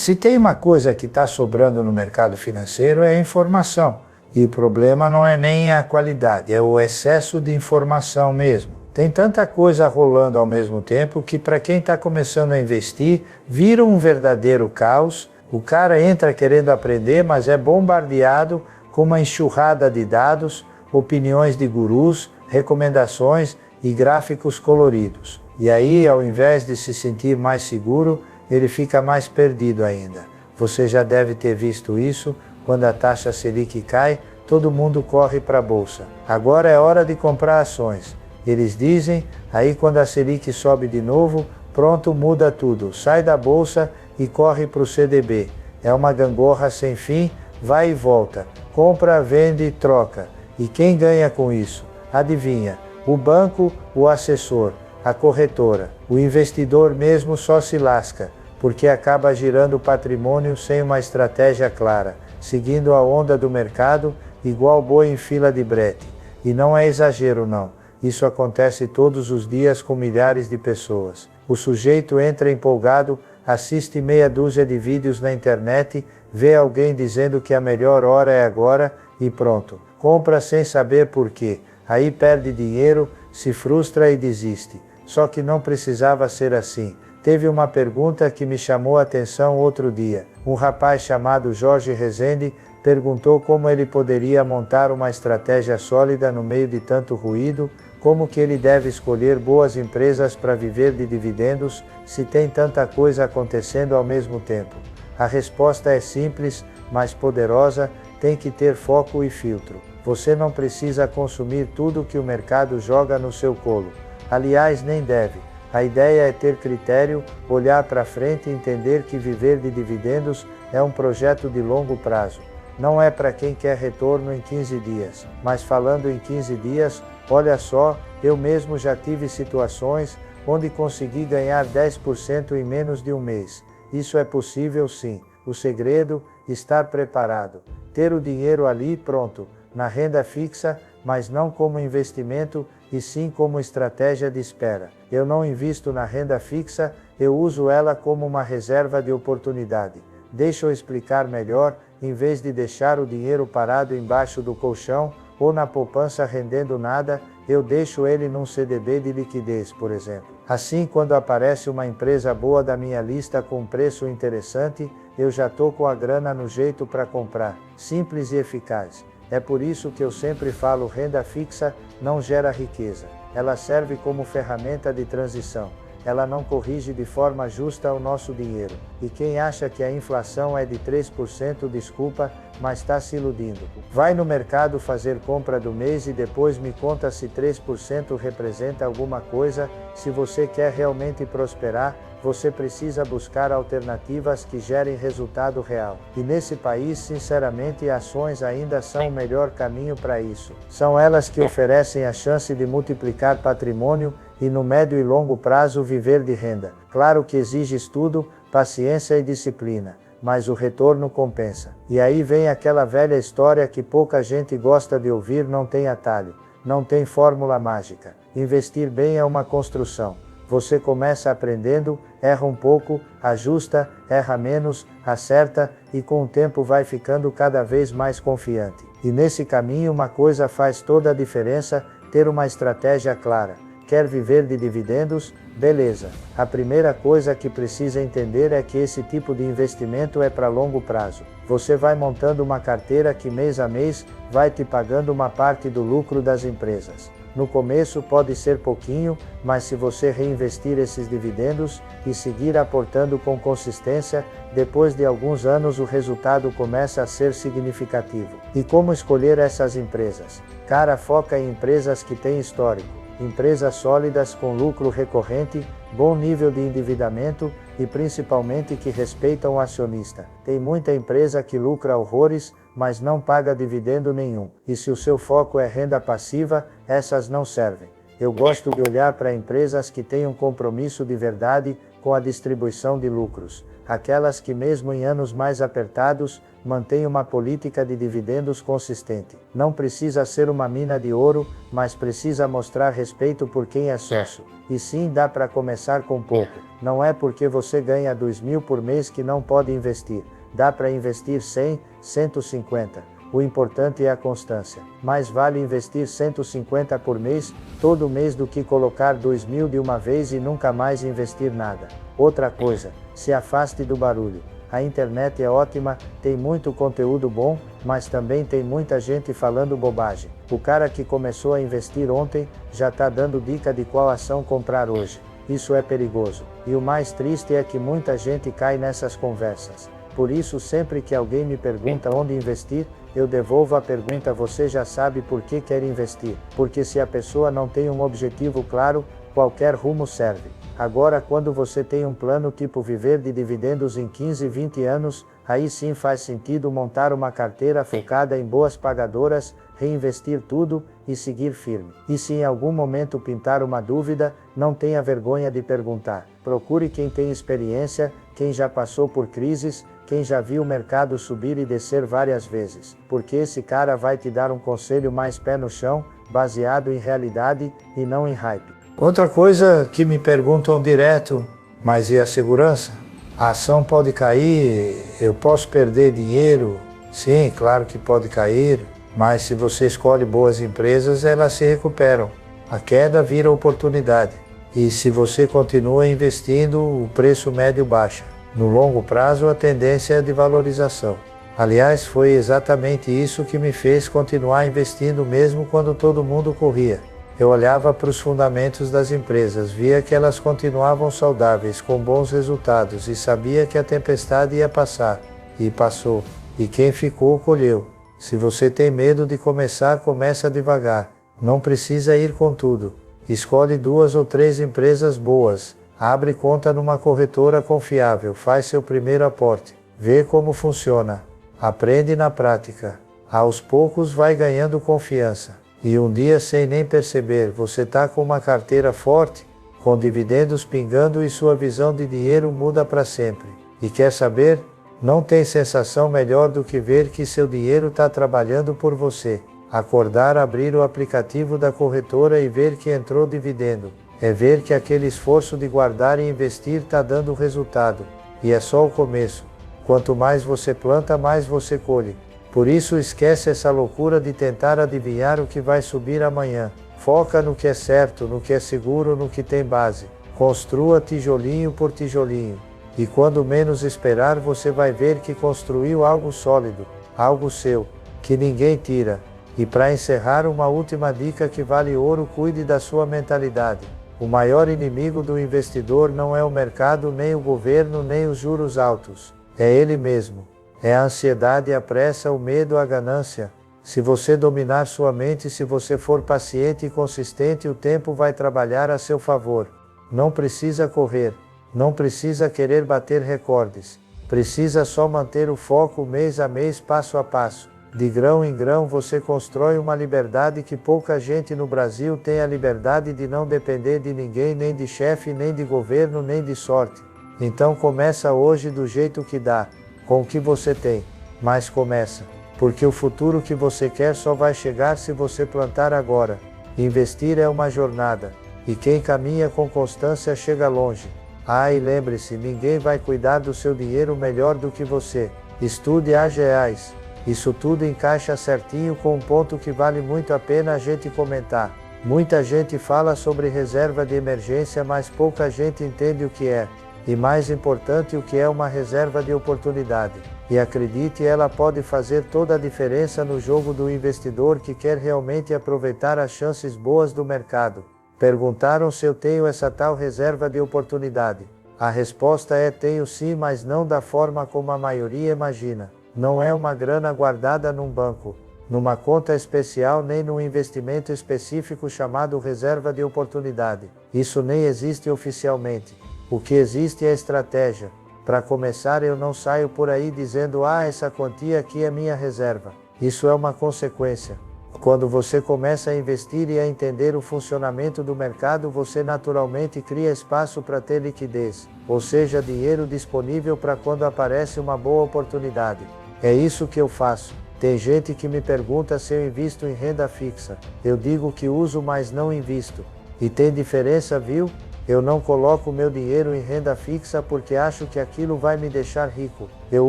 Se tem uma coisa que está sobrando no mercado financeiro é a informação. E o problema não é nem a qualidade, é o excesso de informação mesmo. Tem tanta coisa rolando ao mesmo tempo que para quem está começando a investir, vira um verdadeiro caos. O cara entra querendo aprender, mas é bombardeado com uma enxurrada de dados, opiniões de gurus, recomendações e gráficos coloridos. E aí, ao invés de se sentir mais seguro, ele fica mais perdido ainda. Você já deve ter visto isso. Quando a taxa Selic cai, todo mundo corre para a bolsa. Agora é hora de comprar ações. Eles dizem, aí quando a Selic sobe de novo, pronto, muda tudo. Sai da bolsa e corre para o CDB. É uma gangorra sem fim, vai e volta. Compra, vende, troca. E quem ganha com isso? Adivinha? O banco, o assessor, a corretora. O investidor mesmo só se lasca, porque acaba girando patrimônio sem uma estratégia clara, seguindo a onda do mercado, igual boi em fila de brete. E não é exagero não, isso acontece todos os dias com milhares de pessoas. O sujeito entra empolgado, assiste meia dúzia de vídeos na internet, vê alguém dizendo que a melhor hora é agora, e pronto, compra sem saber por quê. Aí perde dinheiro, se frustra e desiste. Só que não precisava ser assim. Teve uma pergunta que me chamou a atenção outro dia. Um rapaz chamado Jorge Rezende perguntou como ele poderia montar uma estratégia sólida no meio de tanto ruído, como que ele deve escolher boas empresas para viver de dividendos, se tem tanta coisa acontecendo ao mesmo tempo. A resposta é simples, mas poderosa, tem que ter foco e filtro. Você não precisa consumir tudo que o mercado joga no seu colo. Aliás, nem deve. A ideia é ter critério, olhar para frente e entender que viver de dividendos é um projeto de longo prazo. Não é para quem quer retorno em 15 dias. Mas falando em 15 dias, olha só, eu mesmo já tive situações onde consegui ganhar 10% em menos de um mês. Isso é possível sim. O segredo, estar preparado. Ter o dinheiro ali pronto, na renda fixa, mas não como investimento, e sim como estratégia de espera. Eu não invisto na renda fixa, eu uso ela como uma reserva de oportunidade. Deixa eu explicar melhor, em vez de deixar o dinheiro parado embaixo do colchão, ou na poupança rendendo nada, eu deixo ele num CDB de liquidez, por exemplo. Assim, quando aparece uma empresa boa da minha lista com um preço interessante, eu já tô com a grana no jeito para comprar. Simples e eficaz. É por isso que eu sempre falo, renda fixa não gera riqueza. Ela serve como ferramenta de transição. Ela não corrige de forma justa o nosso dinheiro. E quem acha que a inflação é de 3%, desculpa, mas está se iludindo. Vai no mercado fazer compra do mês e depois me conta se 3% representa alguma coisa. Se você quer realmente prosperar, você precisa buscar alternativas que gerem resultado real. E nesse país, sinceramente, ações ainda são o melhor caminho para isso. São elas que oferecem a chance de multiplicar patrimônio e no médio e longo prazo viver de renda. Claro que exige estudo, paciência e disciplina, mas o retorno compensa. E aí vem aquela velha história que pouca gente gosta de ouvir: não tem atalho, não tem fórmula mágica. Investir bem é uma construção. Você começa aprendendo, erra um pouco, ajusta, erra menos, acerta, e com o tempo vai ficando cada vez mais confiante. E nesse caminho uma coisa faz toda a diferença: ter uma estratégia clara. Quer viver de dividendos? Beleza. A primeira coisa que precisa entender é que esse tipo de investimento é para longo prazo. Você vai montando uma carteira que mês a mês vai te pagando uma parte do lucro das empresas. No começo pode ser pouquinho, mas se você reinvestir esses dividendos e seguir aportando com consistência, depois de alguns anos o resultado começa a ser significativo. E como escolher essas empresas? Cara, foca em empresas que têm histórico. Empresas sólidas com lucro recorrente, bom nível de endividamento e principalmente que respeitam o acionista. Tem muita empresa que lucra horrores, mas não paga dividendo nenhum. E se o seu foco é renda passiva, essas não servem. Eu gosto de olhar para empresas que têm um compromisso de verdade com a distribuição de lucros. aquelas que mesmo em anos mais apertados, mantêm uma política de dividendos consistente. Não precisa ser uma mina de ouro, mas precisa mostrar respeito por quem é sócio. E sim, dá para começar com pouco. Não é porque você ganha 2.000 por mês que não pode investir. Dá para investir 100, 150. O importante é a constância. Mais vale investir 150 por mês, todo mês, do que colocar 2.000 de uma vez e nunca mais investir nada. Outra coisa, se afaste do barulho. A internet é ótima, tem muito conteúdo bom, mas também tem muita gente falando bobagem. O cara que começou a investir ontem, já está dando dica de qual ação comprar hoje. Isso é perigoso. E o mais triste é que muita gente cai nessas conversas. Por isso, sempre que alguém me pergunta onde investir, eu devolvo a pergunta: você já sabe por que quer investir? Porque se a pessoa não tem um objetivo claro, qualquer rumo serve. Agora, quando você tem um plano tipo viver de dividendos em 15, 20 anos, aí sim faz sentido montar uma carteira focada em boas pagadoras, reinvestir tudo e seguir firme. E se em algum momento pintar uma dúvida, não tenha vergonha de perguntar. Procure quem tem experiência, quem já passou por crises, quem já viu o mercado subir e descer várias vezes, porque esse cara vai te dar um conselho mais pé no chão, baseado em realidade e não em hype. Outra coisa que me perguntam direto: mas e a segurança? A ação pode cair, eu posso perder dinheiro? Sim, claro que pode cair, mas se você escolhe boas empresas, elas se recuperam. A queda vira oportunidade. E se você continua investindo, o preço médio baixa. No longo prazo, a tendência é de valorização. Aliás, foi exatamente isso que me fez continuar investindo mesmo quando todo mundo corria. Eu olhava para os fundamentos das empresas, via que elas continuavam saudáveis, com bons resultados, e sabia que a tempestade ia passar. E passou. E quem ficou, colheu. Se você tem medo de começar, começa devagar. Não precisa ir com tudo. Escolhe 2 ou 3 empresas boas. Abre conta numa corretora confiável, faz seu primeiro aporte, vê como funciona, aprende na prática. Aos poucos vai ganhando confiança. E um dia, sem nem perceber, você está com uma carteira forte, com dividendos pingando, e sua visão de dinheiro muda para sempre. E quer saber? Não tem sensação melhor do que ver que seu dinheiro está trabalhando por você. Acordar, abrir o aplicativo da corretora e ver que entrou dividendo. É ver que aquele esforço de guardar e investir está dando resultado. E é só o começo. Quanto mais você planta, mais você colhe. Por isso, esquece essa loucura de tentar adivinhar o que vai subir amanhã. Foca no que é certo, no que é seguro, no que tem base. Construa tijolinho por tijolinho. E quando menos esperar, você vai ver que construiu algo sólido, algo seu, que ninguém tira. E para encerrar, uma última dica que vale ouro: cuide da sua mentalidade. O maior inimigo do investidor não é o mercado, nem o governo, nem os juros altos. É ele mesmo. É a ansiedade, a pressa, o medo, a ganância. Se você dominar sua mente, se você for paciente e consistente, o tempo vai trabalhar a seu favor. Não precisa correr. Não precisa querer bater recordes. Precisa só manter o foco mês a mês, passo a passo. De grão em grão você constrói uma liberdade que pouca gente no Brasil tem: a liberdade de não depender de ninguém, nem de chefe, nem de governo, nem de sorte. Então começa hoje do jeito que dá, com o que você tem. Mas começa, porque o futuro que você quer só vai chegar se você plantar agora. Investir é uma jornada, e quem caminha com constância chega longe. Ah, e lembre-se, ninguém vai cuidar do seu dinheiro melhor do que você. Estude AGEAs. Isso tudo encaixa certinho com um ponto que vale muito a pena a gente comentar. Muita gente fala sobre reserva de emergência, mas pouca gente entende o que é. E mais importante, o que é uma reserva de oportunidade. E acredite, ela pode fazer toda a diferença no jogo do investidor que quer realmente aproveitar as chances boas do mercado. Perguntaram se eu tenho essa tal reserva de oportunidade. A resposta é: tenho sim, mas não da forma como a maioria imagina. Não é uma grana guardada num banco, numa conta especial, nem num investimento específico chamado reserva de oportunidade. Isso nem existe oficialmente. O que existe é estratégia. Para começar, eu não saio por aí dizendo: ah, essa quantia aqui é minha reserva. Isso é uma consequência. Quando você começa a investir e a entender o funcionamento do mercado, você naturalmente cria espaço para ter liquidez, ou seja, dinheiro disponível para quando aparece uma boa oportunidade. É isso que eu faço. Tem gente que me pergunta se eu invisto em renda fixa. Eu digo que uso, mas não invisto. E tem diferença, viu? Eu não coloco meu dinheiro em renda fixa porque acho que aquilo vai me deixar rico. Eu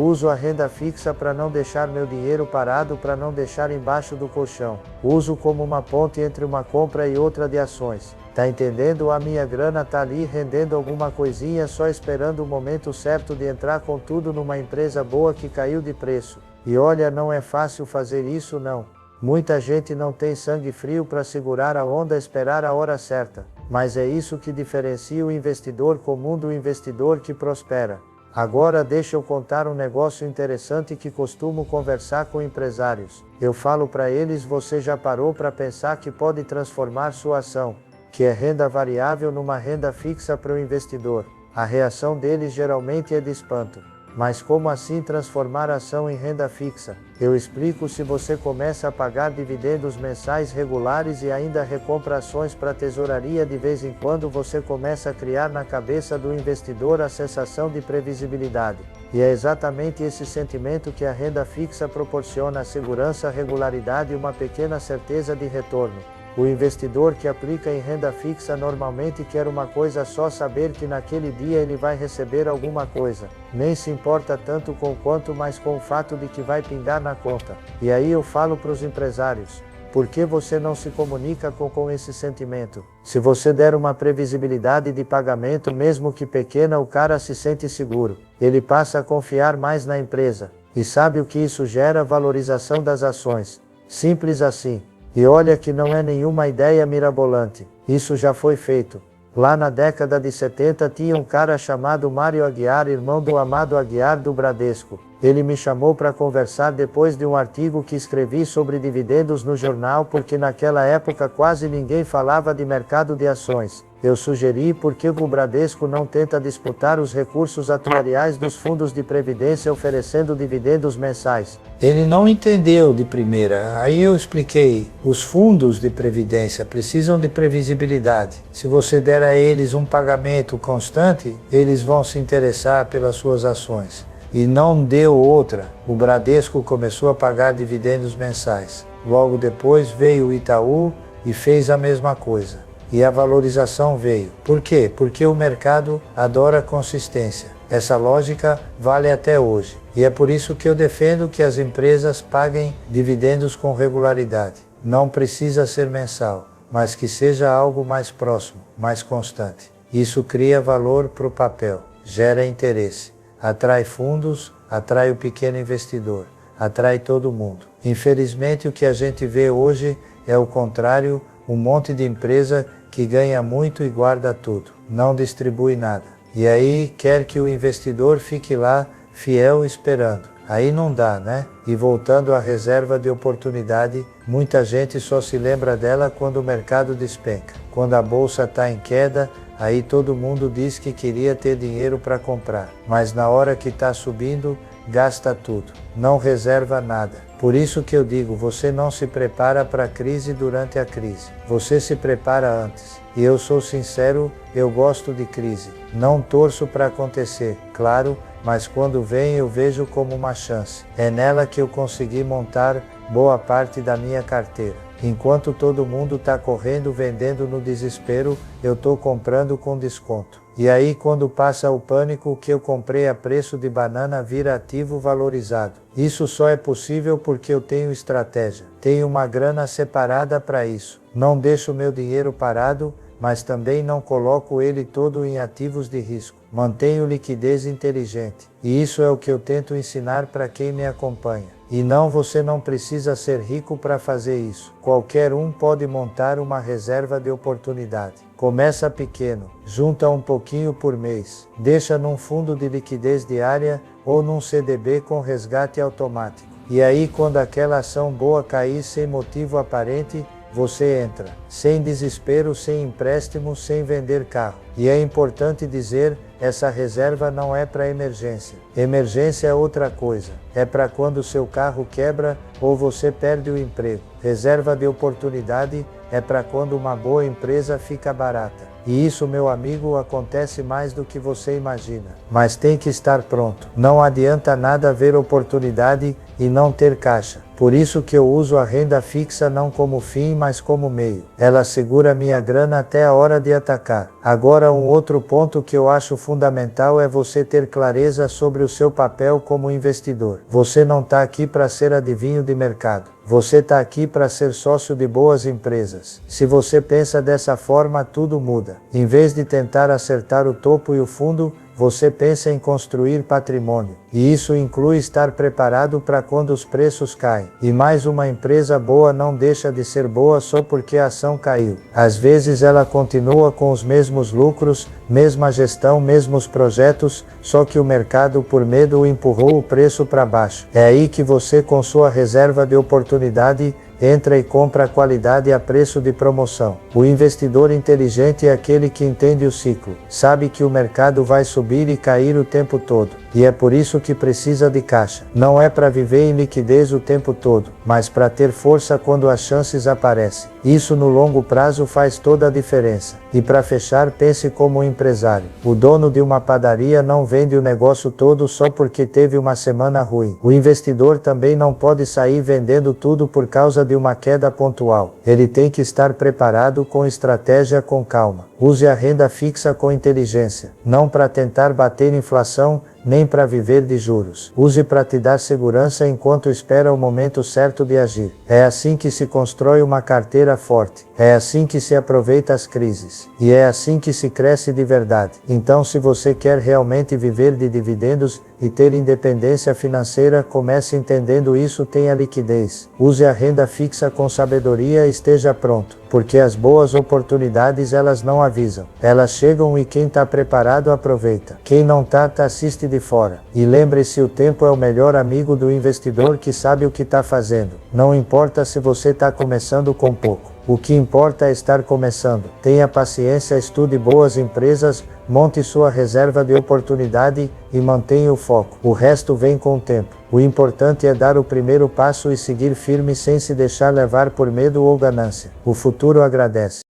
uso a renda fixa para não deixar meu dinheiro parado, para não deixar embaixo do colchão. Uso como uma ponte entre uma compra e outra de ações. Tá entendendo? A minha grana tá ali rendendo alguma coisinha, só esperando o momento certo de entrar com tudo numa empresa boa que caiu de preço. E olha, não é fácil fazer isso não. Muita gente não tem sangue frio para segurar a onda, esperar a hora certa. Mas é isso que diferencia o investidor comum do investidor que prospera. Agora deixa eu contar um negócio interessante que costumo conversar com empresários. Eu falo para eles: você já parou para pensar que pode transformar sua ação, que é renda variável, numa renda fixa para o investidor? A reação deles geralmente é de espanto. Mas como assim transformar a ação em renda fixa? Eu explico: se você começa a pagar dividendos mensais regulares e ainda recompra ações para a tesouraria de vez em quando, você começa a criar na cabeça do investidor a sensação de previsibilidade. E é exatamente esse sentimento que a renda fixa proporciona: a segurança, a regularidade e uma pequena certeza de retorno. O investidor que aplica em renda fixa normalmente quer uma coisa só: saber que naquele dia ele vai receber alguma coisa. Nem se importa tanto com o quanto, mas com o fato de que vai pingar na conta. E aí eu falo para os empresários: por que você não se comunica com esse sentimento? Se você der uma previsibilidade de pagamento, mesmo que pequena, o cara se sente seguro. Ele passa a confiar mais na empresa. E sabe o que isso gera? Valorização das ações. Simples assim. E olha que não é nenhuma ideia mirabolante. Isso já foi feito. Lá na década de 70 tinha um cara chamado Mário Aguiar, irmão do Amado Aguiar do Bradesco. Ele me chamou para conversar depois de um artigo que escrevi sobre dividendos no jornal, porque naquela época quase ninguém falava de mercado de ações. Eu sugeri: por que o Bradesco não tenta disputar os recursos atuariais dos fundos de previdência oferecendo dividendos mensais? Ele não entendeu de primeira. Aí eu expliquei: os fundos de previdência precisam de previsibilidade. Se você der a eles um pagamento constante, eles vão se interessar pelas suas ações. E não deu outra. O Bradesco começou a pagar dividendos mensais. Logo depois veio o Itaú e fez a mesma coisa. E a valorização veio. Por quê? Porque o mercado adora consistência. Essa lógica vale até hoje. E é por isso que eu defendo que as empresas paguem dividendos com regularidade. Não precisa ser mensal, mas que seja algo mais próximo, mais constante. Isso cria valor para o papel, gera interesse, atrai fundos, atrai o pequeno investidor, atrai todo mundo. Infelizmente, o que a gente vê hoje é o contrário: um monte de empresa que ganha muito e guarda tudo, não distribui nada. E aí quer que o investidor fique lá, fiel, esperando. Aí não dá, né? E voltando à reserva de oportunidade, muita gente só se lembra dela quando o mercado despenca. Quando a bolsa está em queda, aí todo mundo diz que queria ter dinheiro para comprar. Mas na hora que está subindo, gasta tudo. Não reserva nada. Por isso que eu digo: você não se prepara para a crise durante a crise. Você se prepara antes. E eu sou sincero, eu gosto de crise. Não torço para acontecer, claro, mas quando vem eu vejo como uma chance. É nela que eu consegui montar boa parte da minha carteira. Enquanto todo mundo está correndo, vendendo no desespero, eu estou comprando com desconto. E aí, quando passa o pânico, o que eu comprei a preço de banana vira ativo valorizado. Isso só é possível porque eu tenho estratégia. Tenho uma grana separada para isso. Não deixo meu dinheiro parado, mas também não coloco ele todo em ativos de risco. Mantenho liquidez inteligente. E isso é o que eu tento ensinar para quem me acompanha. E não, você não precisa ser rico para fazer isso. Qualquer um pode montar uma reserva de oportunidade. Começa pequeno, junta um pouquinho por mês, deixa num fundo de liquidez diária ou num CDB com resgate automático. E aí, quando aquela ação boa cair sem motivo aparente, você entra, sem desespero, sem empréstimo, sem vender carro. E é importante dizer, Essa reserva não é para emergência. Emergência é outra coisa. É para quando seu carro quebra ou você perde o emprego. Reserva de oportunidade é para quando uma boa empresa fica barata. E isso, meu amigo, acontece mais do que você imagina. Mas tem que estar pronto. Não adianta nada ver oportunidade e não ter caixa. Por isso que eu uso a renda fixa não como fim, mas como meio. Ela segura minha grana até a hora de atacar. Agora, um outro ponto que eu acho fundamental é você ter clareza sobre o seu papel como investidor. Você não está aqui para ser adivinho de mercado. Você está aqui para ser sócio de boas empresas. Se você pensa dessa forma, tudo muda. Em vez de tentar acertar o topo e o fundo, você pensa em construir patrimônio. E isso inclui estar preparado para quando os preços caem. E mais, uma empresa boa não deixa de ser boa só porque a ação caiu. Às vezes ela continua com os mesmos lucros, mesma gestão, mesmos projetos, só que o mercado, por medo, empurrou o preço para baixo. É aí que você, com sua reserva de oportunidade, entra e compra a qualidade a preço de promoção. O investidor inteligente é aquele que entende o ciclo, sabe que o mercado vai subir e cair o tempo todo, e é por isso que precisa de caixa. Não é para viver em liquidez o tempo todo, mas para ter força quando as chances aparecem. Isso no longo prazo faz toda a diferença. E para fechar, pense como um empresário. O dono de uma padaria não vende o negócio todo só porque teve uma semana ruim. O investidor também não pode sair vendendo tudo por causa de uma queda pontual. Ele tem que estar preparado, com estratégia, com calma. Use a renda fixa com inteligência, não para tentar bater inflação, nem para viver de juros. Use para te dar segurança enquanto espera o momento certo de agir. É assim que se constrói uma carteira forte. É assim que se aproveita as crises. E é assim que se cresce de verdade. Então, se você quer realmente viver de dividendos e ter independência financeira, comece entendendo isso, tenha liquidez. Use a renda fixa com sabedoria e esteja pronto. Porque as boas oportunidades, elas não avisam. Elas chegam e quem está preparado aproveita. Quem não está, assiste de fora. E lembre-se, o tempo é o melhor amigo do investidor que sabe o que está fazendo. Não importa se você está começando com pouco. O que importa é estar começando. Tenha paciência, estude boas empresas, monte sua reserva de oportunidade e mantenha o foco. O resto vem com o tempo. O importante é dar o primeiro passo e seguir firme sem se deixar levar por medo ou ganância. O futuro agradece.